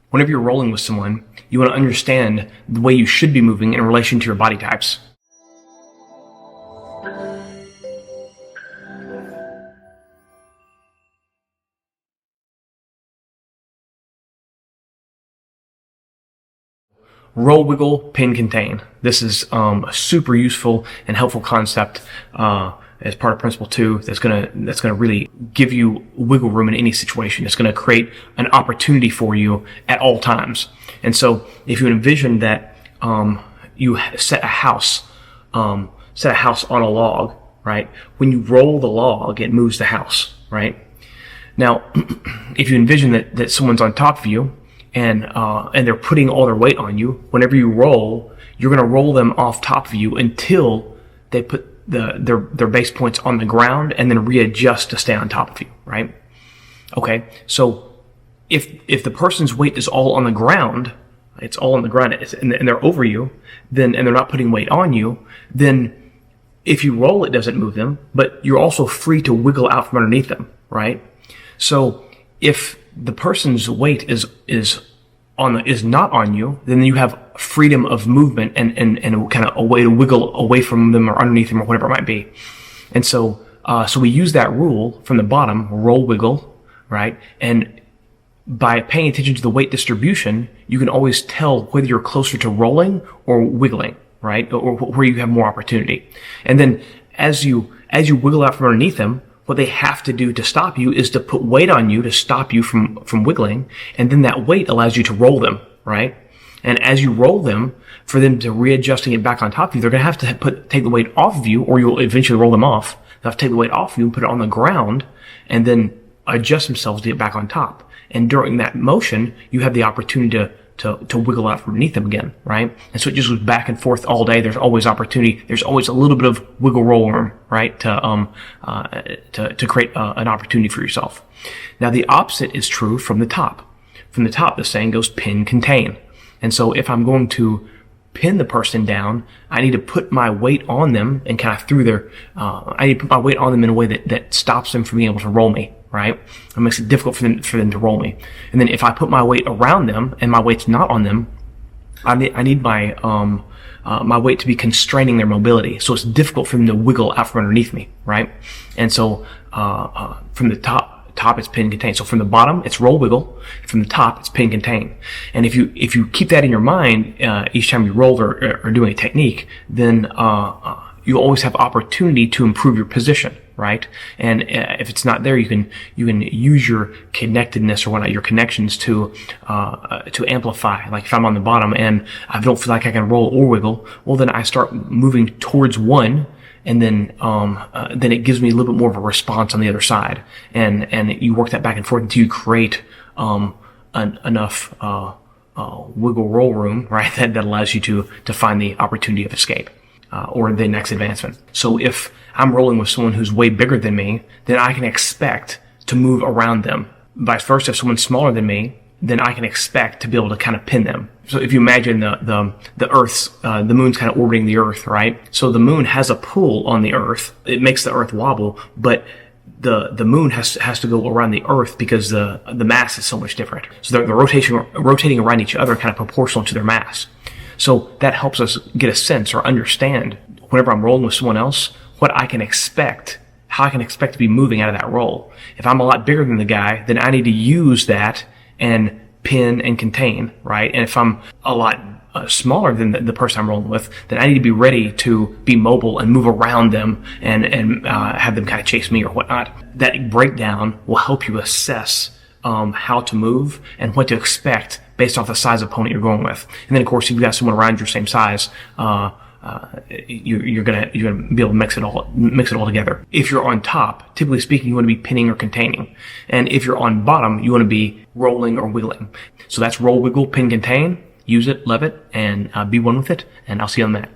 Whenever you're rolling with someone, you want to understand the way you should be moving in relation to your body types. Roll, wiggle, pin, contain. This is a super useful and helpful concept as part of Principle 2 that's gonna really give you wiggle room in any situation. It's gonna create an opportunity for you at all times. And so if you envision that you set a house on a log, right? When you roll the log, it moves the house, right? Now, if you envision that someone's on top of you, and they're putting all their weight on you, whenever you roll, you're going to roll them off top of you until they put their base points on the ground and then readjust to stay on top of you, right? Okay, so if the person's weight is all on the ground, it's all on the ground, and they're over you, and they're not putting weight on you, then if you roll, it doesn't move them, but you're also free to wiggle out from underneath them, right? So if the person's weight is not on you, then you have freedom of movement and kind of a way to wiggle away from them or underneath them or whatever it might be. And so we use that rule from the bottom, roll, wiggle, right? And by paying attention to the weight distribution, you can always tell whether you're closer to rolling or wiggling, right? Or where you have more opportunity. And then as you wiggle out from underneath them, what they have to do to stop you is to put weight on you to stop you from wiggling. And then that weight allows you to roll them, right? And as you roll them, for them to readjusting it back on top of you, they're going to have to take the weight off of you, or you'll eventually roll them off. They'll have to take the weight off of you and put it on the ground and then adjust themselves to get back on top. And during that motion, you have the opportunity to wiggle out from beneath them again, right? And so it just goes back and forth all day. There's always opportunity. There's always a little bit of wiggle roll room, right? To create an opportunity for yourself. Now the opposite is true from the top. From the top, the saying goes pin, contain. And so if I'm going to pin the person down, I need to put my weight on them and kind of I need to put my weight on them in a way that stops them from being able to roll me, right? It makes it difficult for them to roll me. And then if I put my weight around them and my weight's not on them, I need my weight to be constraining their mobility. So it's difficult for them to wiggle out from underneath me, right? And so from the top it's pin, contain. So from the bottom, it's roll, wiggle. From the top, it's pin, contain. And if you keep that in your mind each time you roll or doing a technique, then you always have opportunity to improve your position, right? And if it's not there, you can use your connectedness or whatnot, your connections to amplify. Like if I'm on the bottom and I don't feel like I can roll or wiggle, well then I start moving towards one, and then it gives me a little bit more of a response on the other side, and you work that back and forth until you create enough wiggle roll room, right? That allows you to find the opportunity of escape. Or the next advancement. So if I'm rolling with someone who's way bigger than me, then I can expect to move around them. Vice versa, if someone's smaller than me, then I can expect to be able to kind of pin them. So if you imagine the Earth's, the moon's kind of orbiting the Earth, right? So the moon has a pull on the Earth. It makes the Earth wobble, but the moon has to go around the Earth because the mass is so much different. So they're rotating around each other kind of proportional to their mass. So that helps us get a sense or understand whenever I'm rolling with someone else, what I can expect, how I can expect to be moving out of that roll. If I'm a lot bigger than the guy, then I need to use that and pin and contain, right? And if I'm a lot smaller than the person I'm rolling with, then I need to be ready to be mobile and move around them and have them kind of chase me or whatnot. That breakdown will help you assess how to move and what to expect based off the size of opponent you're going with. And then of course, if you've got someone around your same size, you're gonna be able to mix it all together. If you're on top, typically speaking, you want to be pinning or containing. And if you're on bottom, you want to be rolling or wiggling. So that's roll, wiggle, pin, contain. Use it, love it, and be one with it. And I'll see you on that.